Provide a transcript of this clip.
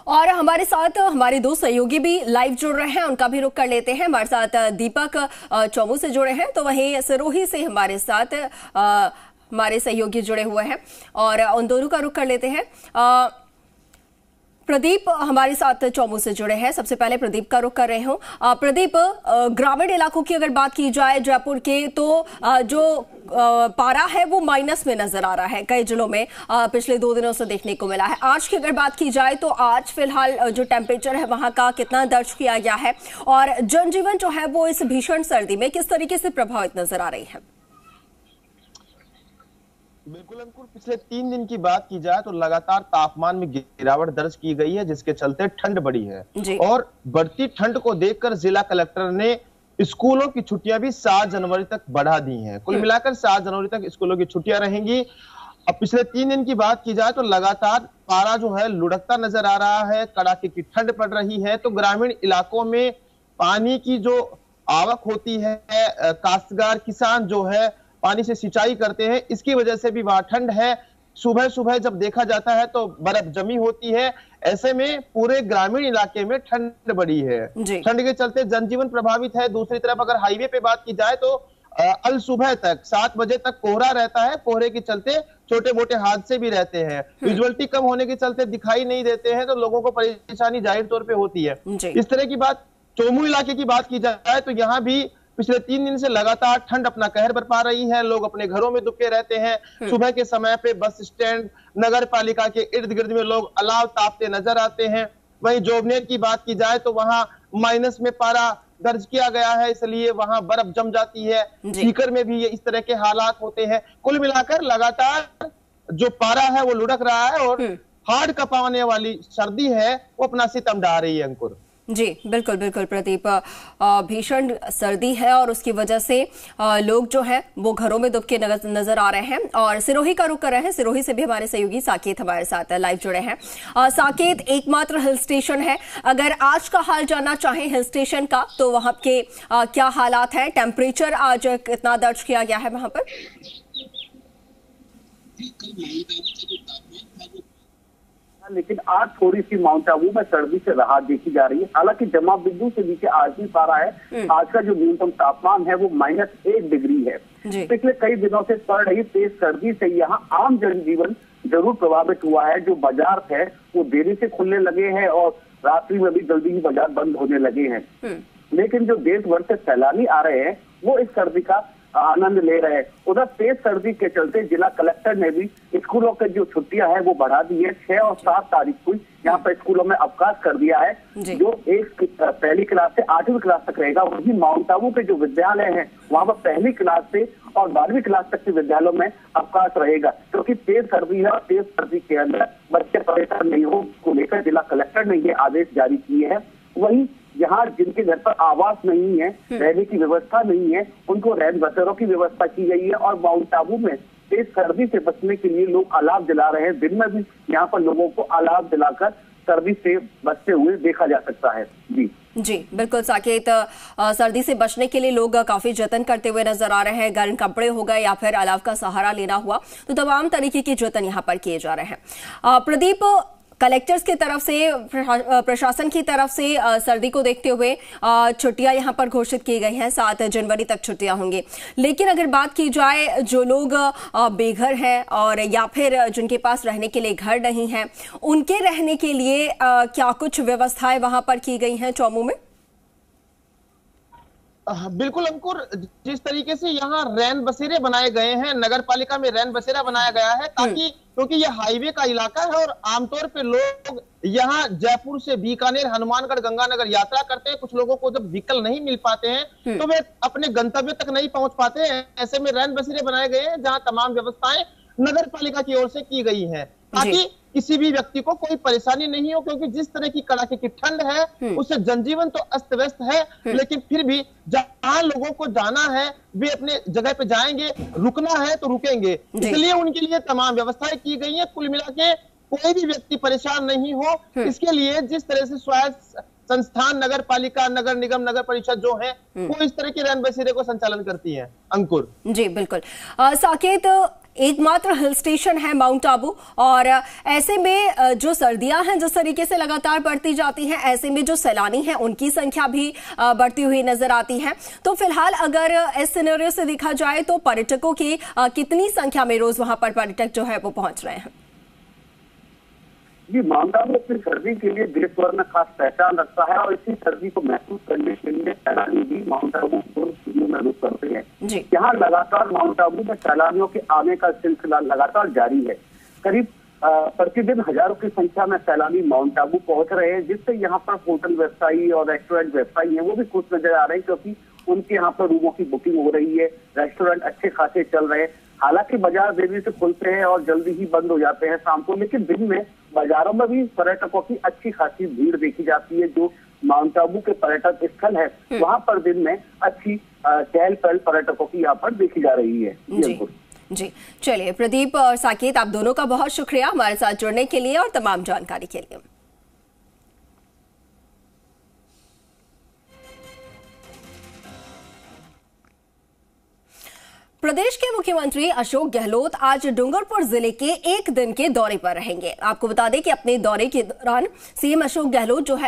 और हमारे साथ हमारे दो सहयोगी भी लाइव जुड़ रहे हैं, उनका भी रुख कर लेते हैं। हमारे साथ दीपक चौमू से जुड़े हैं, तो वहीं सिरोही से हमारे साथ हमारे सहयोगी जुड़े हुए हैं और उन दोनों का रुख कर लेते हैं। प्रदीप हमारे साथ चौमू से जुड़े हैं। सबसे पहले प्रदीप का रुख कर रहे हूं। प्रदीप, ग्रामीण इलाकों की अगर बात की जाए जयपुर के, तो जो पारा है वो माइनस में नजर आ रहा है कई जिलों में, पिछले 2 दिनों से देखने को मिला है। आज की अगर बात की जाए तो आज फिलहाल जो टेम्परेचर है वहां का कितना दर्ज किया गया है और जनजीवन जो है वो इस भीषण सर्दी में किस तरीके से प्रभावित नजर आ रही है? बिल्कुल अंकुर, पिछले 3 दिन की बात की जाए तो लगातार तापमान में गिरावट दर्ज की गई है, जिसके चलते ठंड बढ़ी है। और बढ़ती ठंड को देखकर जिला कलेक्टर ने स्कूलों की छुट्टियां भी 7 जनवरी तक बढ़ा दी हैं। कुल मिलाकर 7 जनवरी तक स्कूलों की छुट्टियां रहेंगी। अब पिछले 3 दिन की बात की जाए तो लगातार पारा जो है लुढ़कता नजर आ रहा है, कड़ाके की ठंड पड़ रही है। तो ग्रामीण इलाकों में पानी की जो आवक होती है, काश्तकार किसान जो है पानी से सिंचाई करते हैं, इसकी वजह से भी वहां ठंड है। सुबह सुबह जब देखा जाता है तो बर्फ जमी होती है। ऐसे में पूरे ग्रामीण इलाके में ठंड बढ़ी है। ठंड के चलते जनजीवन प्रभावित है। दूसरी तरफ अगर हाईवे पे बात की जाए तो अल सुबह तक 7 बजे तक कोहरा रहता है। कोहरे के चलते छोटे मोटे हादसे भी रहते हैं। विजुअलिटी कम होने के चलते दिखाई नहीं देते हैं, तो लोगों को परेशानी जाहिर तौर पे होती है। इस तरह की बात चौमू इलाके की बात की जाए तो यहाँ भी पिछले 3 दिन से लगातार ठंड अपना कहर बरपा रही है। लोग अपने घरों में दुबके रहते हैं। सुबह के समय पे बस स्टैंड, नगर पालिका के इर्द गिर्द में लोग अलाव तापते नजर आते हैं। वहीं जोबनेर की बात की जाए तो वहां माइनस में पारा दर्ज किया गया है, इसलिए वहां बर्फ जम जाती है। सीकर में भी ये इस तरह के हालात होते हैं। कुल मिलाकर लगातार जो पारा है वो लुढ़क रहा है और हाड़ कपाने वाली सर्दी है वो अपना सितम ढा रही है। अंकुर जी बिल्कुल बिल्कुल प्रदीप, भीषण सर्दी है और उसकी वजह से लोग जो है वो घरों में दुबके नजर आ रहे हैं। और सिरोही का रुख कर रहे हैं। सिरोही से भी हमारे सहयोगी साकेत हमारे साथ लाइव जुड़े हैं। साकेत, एकमात्र हिल स्टेशन है, अगर आज का हाल जानना चाहें हिल स्टेशन का तो वहां के क्या हालात है? टेम्परेचर आज कितना दर्ज किया गया है वहां पर? लेकिन आज थोड़ी सी माउंट आबू में सर्दी से राहत देखी जा रही है। हालांकि जमाव बिंदु से नीचे आज भी पारा है। आज का जो न्यूनतम तापमान है वो -1 डिग्री है। पिछले कई दिनों से पड़ रही तेज सर्दी से यहाँ आम जनजीवन जरूर प्रभावित हुआ है। जो बाजार है वो देरी से खुलने लगे हैं और रात्रि में भी जल्दी ही बाजार बंद होने लगे हैं। लेकिन जो देश भर से सैलानी आ रहे हैं वो इस सर्दी का आनंद ले रहे हैं। उधर तेज सर्दी के चलते जिला कलेक्टर ने भी स्कूलों की जो छुट्टियां है वो बढ़ा दी है। 6 और 7 तारीख को यहाँ पर स्कूलों में अवकाश कर दिया है। जो पहली क्लास से 8वीं क्लास तक रहेगा। वही माउंट आबू के जो विद्यालय हैं वहाँ पर पहली क्लास से और 12वीं क्लास तक के विद्यालयों में अवकाश रहेगा, क्योंकि तेज सर्दी है और तेज सर्दी के अंदर बच्चे परेशान नहीं हो, उसको लेकर जिला कलेक्टर ने ये आदेश जारी किए हैं। वहीं यहाँ जिनके घर पर आवास नहीं है, रहने की व्यवस्था नहीं है, उनको रैन बसेरों की व्यवस्था की गई है। और माउंट आबू में तेज सर्दी से बचने के लिए लोग अलाव जला रहे हैं। दिन में भी यहाँ पर लोगों को अलाव जलाकर सर्दी से बचते हुए देखा जा सकता है। जी बिल्कुल साकेत, सर्दी से बचने के लिए लोग काफी जतन करते हुए नजर आ रहे हैं। गर्म कपड़े हो गए या फिर अलाव का सहारा लेना हुआ, तो तमाम तरीके के जतन यहाँ पर किए जा रहे हैं। प्रदीप, कलेक्टर्स की तरफ से, प्रशासन की तरफ से सर्दी को देखते हुए छुट्टियां यहां पर घोषित की गई हैं। 7 जनवरी तक छुट्टियां होंगी। लेकिन अगर बात की जाए जो लोग बेघर हैं और या फिर जिनके पास रहने के लिए घर नहीं है, उनके रहने के लिए क्या कुछ व्यवस्थाएं वहां पर की गई हैं चौमू में? बिल्कुल अंकुर, जिस तरीके से यहाँ रैन बसेरे बनाए गए हैं, नगर पालिका में रैन बसेरा बनाया गया है, ताकि क्योंकि ये हाईवे का इलाका है और आमतौर पे लोग यहाँ जयपुर से बीकानेर, हनुमानगढ़, गंगानगर यात्रा करते हैं। कुछ लोगों को जब व्हीकल नहीं मिल पाते हैं तो वे अपने गंतव्य तक नहीं पहुंच पाते हैं। ऐसे में रैन बसेरे बनाए गए हैं जहाँ तमाम व्यवस्थाएं नगर पालिका की ओर से की गई है, ताकि किसी भी व्यक्ति को कोई परेशानी नहीं हो। क्योंकि जिस तरह की कड़ाके की ठंड है उससे जनजीवन तो अस्त व्यस्त है, लेकिन फिर भी जहां लोगों को जाना है वे अपने जगह पे जाएंगे, रुकना है तो रुकेंगे। इसलिए उनके लिए तमाम व्यवस्थाएं की गई हैं। कुल मिला के कोई भी व्यक्ति परेशान नहीं हो, इसके लिए जिस तरह से स्वायत्त संस्थान, नगर पालिका, नगर निगम, नगर परिषद जो है वो इस तरह के रैन बसेरे को संचालन करती है। अंकुर जी बिल्कुल। साकेत, एकमात्र हिल स्टेशन है माउंट आबू, और ऐसे में जो सर्दियां हैं जिस तरीके से लगातार बढ़ती जाती हैं, ऐसे में जो सैलानी हैं उनकी संख्या भी बढ़ती हुई नजर आती है। तो फिलहाल अगर इस सिनेरियो से देखा जाए तो पर्यटकों की कितनी संख्या में रोज वहां पर पर्यटक जो है वो पहुंच रहे हैं? जी, माउंट आबू अपनी सर्दी के लिए देश भर में खास पहचान रखता है और इसी सर्दी को महसूस करने के लिए सैलानी भी माउंट आबू में रुक करते हैं। यहाँ लगातार माउंट आबू में सैलानियों के आने का सिलसिला लगातार जारी है। करीब प्रतिदिन हजारों की संख्या में सैलानी माउंट आबू पहुंच रहे हैं, जिससे यहाँ पर होटल व्यवसायी और रेस्टोरेंट व्यवसायी है वो भी खुश नजर आ रहे हैं, क्योंकि उनके यहाँ पर रूमों की बुकिंग हो रही है, रेस्टोरेंट अच्छे खासे चल रहे हैं। हालांकि बाजार देरी से खुलते हैं और जल्दी ही बंद हो जाते हैं शाम को, लेकिन दिन में बाजारों में भी पर्यटकों की अच्छी खासी भीड़ देखी जाती है। जो माउंट आबू के पर्यटक स्थल है वहां पर दिन में अच्छी चहल पहल पर्यटकों की यहाँ पर देखी जा रही है। जी, चलिए प्रदीप और साकेत, आप दोनों का बहुत शुक्रिया हमारे साथ जुड़ने के लिए और तमाम जानकारी के लिए। प्रदेश के मुख्यमंत्री अशोक गहलोत आज डूंगरपुर जिले के एक दिन के दौरे पर रहेंगे। आपको बता दें कि अपने दौरे के दौरान सीएम अशोक गहलोत जो है